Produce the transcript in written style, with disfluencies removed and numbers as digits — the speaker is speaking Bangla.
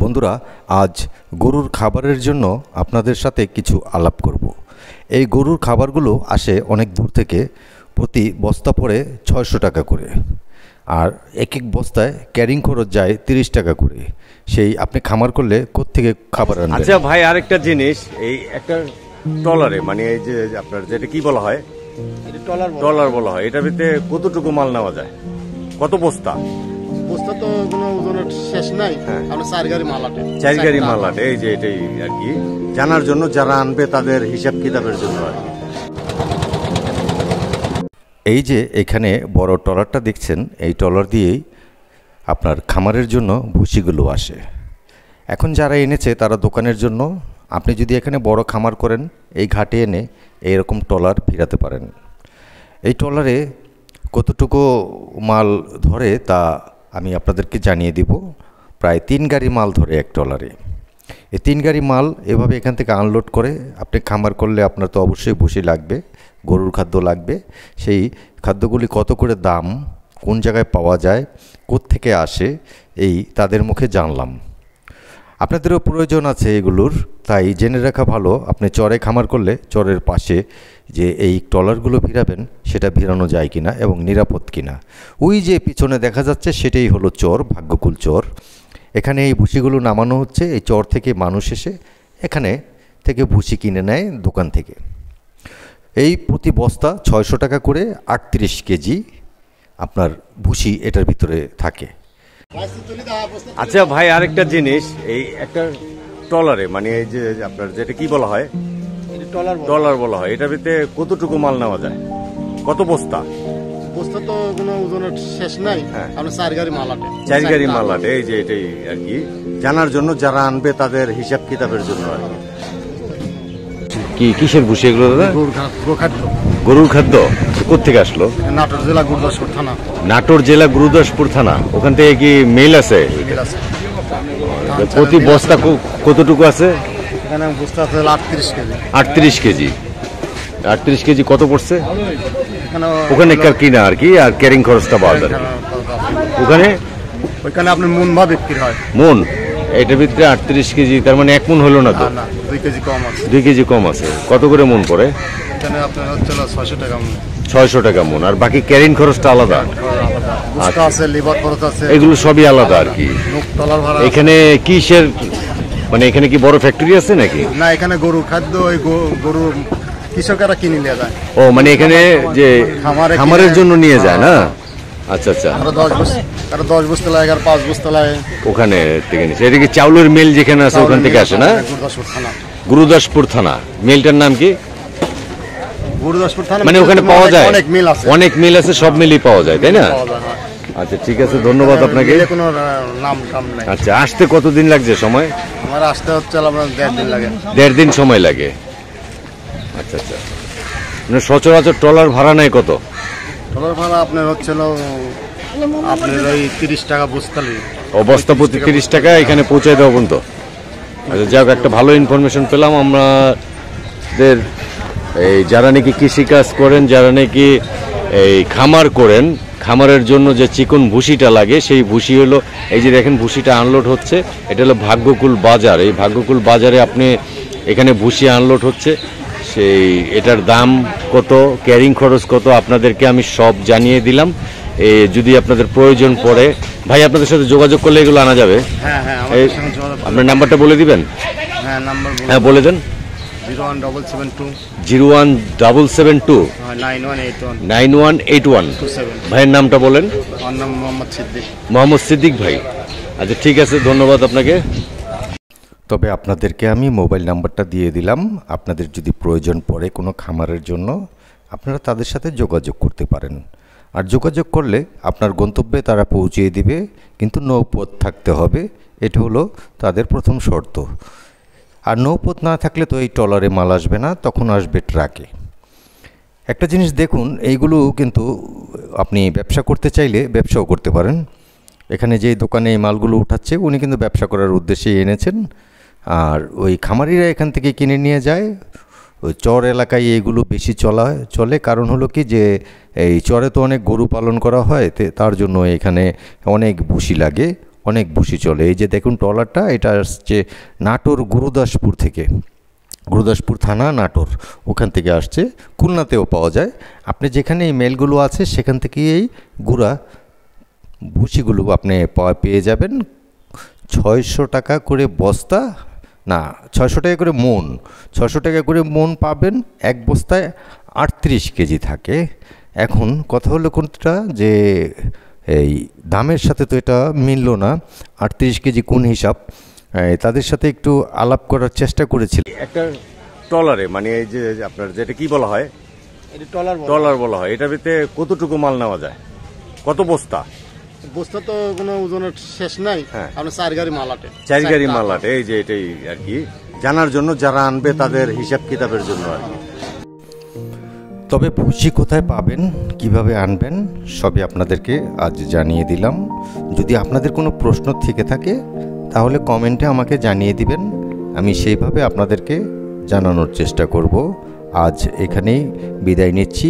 বন্ধুরা, আজ গরুর খাবারের জন্য আপনাদের সাথে কিছু আলাপ করব। এই গরুর খাবারগুলো আসে অনেক দূর থেকে, প্রতি বস্তা পড়ে 600 টাকা করে, আর এক এক বস্তায় ক্যারিং খরচ যায় 30 টাকা করে। সেই আপনি খামার করলে কোত্থেকে খাবার আনবেন? আচ্ছা ভাই, আরেকটা জিনিস, এই একটা ট্রলারে, মানে এই যে আপনার যেটা কি বলা হয়, ট্রলার বলা হয়, এটার ভিতরে কতটুকু মাল নেওয়া যায়? কত বস্তা? বস্তা তো কোনো ওজনের শেষ নাই। আমরা 4 গাড়ি মাল আটে। 4 গাড়ি মাল আটে। এই যে এটাই আর কি জানার জন্য, যারা আনবে তাদের হিসাব কিতাবের জন্য আর কি। এই যে এখানে বড় ট্রলারটা দেখছেন, এই ট্রলার দিয়েই আপনার খামারের জন্য ভুসিগুলো আসে। এখন যারা এনেছে তারা দোকানের জন্য। আপনি যদি এখানে বড় খামার করেন, এই ঘাটে এনে এইরকম ট্রলার ভিড়াতে পারেন। এই ট্রলারে কতটুকু মাল ধরে তা আমি আপনাদেরকে জানিয়ে দিব। প্রায় 3 গাড়ি মাল ধরে এক ট্রলারে। এই 3 গাড়ি মাল এভাবে এখান থেকে আনলোড করে আপনি খামার করলে আপনার তো অবশ্যই ভুসি লাগবে, গরুর খাদ্য লাগবে। সেই খাদ্যগুলি কত করে দাম, কোন জায়গায় পাওয়া যায়, কোত্থেকে আসে, এই তাদের মুখে জানলাম। আপনাদেরও প্রয়োজন আছে এগুলোর, তাই জেনে রাখা ভালো। আপনি চরে খামার করলে চরের পাশে যে এই ট্রলারগুলো ভিড়াবেন, সেটা ভিড়ানো যায় কিনা এবং নিরাপদ কিনা। ওই যে পিছনে দেখা যাচ্ছে সেটাই হলো চর, ভাগ্যকুল চর। এখানে এই ভুসিগুলো নামানো হচ্ছে। এই চর থেকে মানুষ এসে এখানে থেকে ভুসি কিনে নেয় দোকান থেকে। এই প্রতি বস্তা 600 টাকা করে, 38 কেজি আপনার ভুসি এটার ভিতরে থাকে। আচ্ছা ভাই, আরেকটা জিনিস, এই একটা ট্রলারে, মানে এই যে আপনার যেটা কি বলা হয়, ট্রলার বলা হয়, এটার ভিতরে কতটুকু মাল নেওয়া যায়? কত বস্তা? বস্তা তো কোনো ওজনের শেষ নাই। আমরা 4 গাড়ি মাল আটে। 4 গাড়ি মাল আটে। এই যে এটাই আর কি জানার জন্য, যারা আনবে তাদের হিসাব কিতাবের জন্য আর কি। কিসের ভুসি এগুলো দাদা? গরুর খাদ্য। কোত্থেকে আসলো? নাটোর জেলা গুরুদাসপুর থানা। নাটোর জেলা গুরুদাসপুর থানা। ওখান থেকে কি মেল আছে? প্রতি বস্তা কতটুকু আছে? এখানে বস্তা আছে 38 কেজি। 38 কেজি। 38 কেজি কত পড়ছে? ওখানে কিনা আর কি, আর ক্যারিং খরচটা পাওয়া যায় ওইখানে আপনার মন ভাব বিক্রি হয়। মন? এটার ভিতরে 38 কেজি, তার মানে 1 মন হলো না তো? 2 কেজি কম আছে। 2 কেজি কম আছে। কত করে মন পড়ে? এখানে আপনার হচ্ছে 600 টাকা মন। 600 টাকা মন। আর বাকি ক্যারিং খরচটা আলাদা? বস্তা আছে, লিভার খরচ আছে, এগুলো সবই আলাদা আর কি। এখানে কিসের, মানে এখানে কি বড় ফ্যাক্টরি আছে নাকি? না, এখানে গরুর খাদ্য, ওই গরু কৃষকেরা কিনে নিয়ে যায়। ও, মানে এখানে যে খামারের জন্য নিয়ে যায় না? আচ্ছা আচ্ছা। 10 বস্তা লাগে, আর 5 বস্তা লাগে ওখানে থেকে নিচ্ছে। এটা কি চাউলের মিল যেখানে আছে ওখান থেকে আসে না? গুরুদাসপুর থানা। মিলটার নাম কি? গুরুদাসপুর থানা। মানে ওখানে পাওয়া যায় অনেক মিল আছে। অনেক মিল আছে, সব মিলই পাওয়া যায়, তাই না? আচ্ছা ঠিক আছে, ধন্যবাদ আপনাকে। কোনো নাম কাম নাই। আচ্ছা, আসতে কতদিন লাগছে সময়? আমার আসতে হচ্ছে আপনার 1.5 দিন লাগে। 1.5 দিন সময় লাগে। আচ্ছা আচ্ছা। মানে সচরাচর ট্রলার ভাড়া নেয় কত? ট্রলার ভাড়া আপনার হচ্ছিল আপনার ওই 30 টাকা বস্তা। বস্তা প্রতি 30 টাকা এখানে পৌঁছায় দেওয়া পর্যন্ত। আচ্ছা, যাক, একটা ভালো ইনফরমেশন পেলাম আমাদের। এই যারা নাকি কৃষিকাজ করেন, যারা নাকি এই খামার করেন, খামারের জন্য যে চিকন ভুসিটা লাগে, সেই ভুসি হলো এই যে দেখেন, ভুসিটা আনলোড হচ্ছে। এটা হলো ভাগ্যকুল বাজার। এই ভাগ্যকুল বাজারে আপনি এখানে ভুসি আনলোড হচ্ছে। সেই এটার দাম কত, ক্যারিং খরচ কত, আপনাদেরকে আমি সব জানিয়ে দিলাম। যদি আপনাদের প্রয়োজন পড়ে, ভাই আপনাদের সাথে যোগাযোগ করলে এগুলো আনা যাবে? আপনার নাম্বারটা বলে দিবেন? হ্যাঁ, বলে দেন। 01772 9181। ভাইয়ের নামটা বলেন। মোহাম্মদ সিদ্দিক ভাই। আচ্ছা ঠিক আছে, ধন্যবাদ আপনাকে। তবে আপনাদেরকে আমি মোবাইল নাম্বারটা দিয়ে দিলাম। আপনাদের যদি প্রয়োজন পড়ে কোনো খামারের জন্য, আপনারা তাদের সাথে যোগাযোগ করতে পারেন। আর যোগাযোগ করলে আপনার গন্তব্যে তারা পৌঁছিয়ে দিবে, কিন্তু নৌপথ থাকতে হবে। এটা হলো তাদের প্রথম শর্ত। আর নৌপথ না থাকলে তো এই ট্রলারে মাল আসবে না, তখন আসবে ট্রাকে। একটা জিনিস দেখুন, এইগুলো কিন্তু আপনি ব্যবসা করতে চাইলে ব্যবসাও করতে পারেন। এখানে যেই দোকানে এই মালগুলো উঠাচ্ছে, উনি কিন্তু ব্যবসা করার উদ্দেশ্যেই এনেছেন। আর ওই খামারিরা এখান থেকে কিনে নিয়ে যায়। ওই চর এলাকায় এইগুলো বেশি চলে। কারণ হলো কি, যে এই চরে তো অনেক গরু পালন করা হয়, তার জন্য এখানে অনেক ভুসি লাগে, অনেক ভুসি চলে। এই যে দেখুন ট্রলারটা, এটা আসছে নাটোর গুরুদাসপুর থেকে, গুরুদাসপুর থানা নাটোর, ওখান থেকে আসছে। খুলনাতেও পাওয়া যায়। আপনি যেখানে এই মেলগুলো আছে সেখান থেকেই এই গুঁড়া ভুসিগুলো আপনি পেয়ে যাবেন। 600 টাকা করে বস্তা, না 600 টাকা করে মন, 600 টাকা করে মন পাবেন। এক বস্তায় 38 কেজি থাকে। এখন কথা হলো কোনটা, যে এই দামের সাথে তো এটা মিলল না। 38 কেজি কোন হিসাব, তাদের সাথে একটু আলাপ করার চেষ্টা করেছিল। একটা ট্রলারে মানে এই যে আপনার যেটা কি বলা হয়, এটা ট্রলার ট্রলার বলা হয়, এটার ভিতরে কতটুকু মাল নেওয়া যায়, কত বস্তা? বস্তা তো কোনো ওজনের শেষ নাই। হ্যাঁ। আপনার 4 গাড়ি মাল আটে, 4 গাড়ি মাল আটে। এই যে এটাই আর কি জানার জন্য, যারা আনবে তাদের হিসাব কিতাবের জন্য আর কি। তবে ভুসি কোথায় পাবেন, কিভাবে আনবেন, সবই আপনাদেরকে আজ জানিয়ে দিলাম। যদি আপনাদের কোনো প্রশ্ন থেকে থাকে তাহলে কমেন্টে আমাকে জানিয়ে দিবেন, আমি সেইভাবে আপনাদেরকে জানানোর চেষ্টা করব। আজ এখানেই বিদায় নিচ্ছি।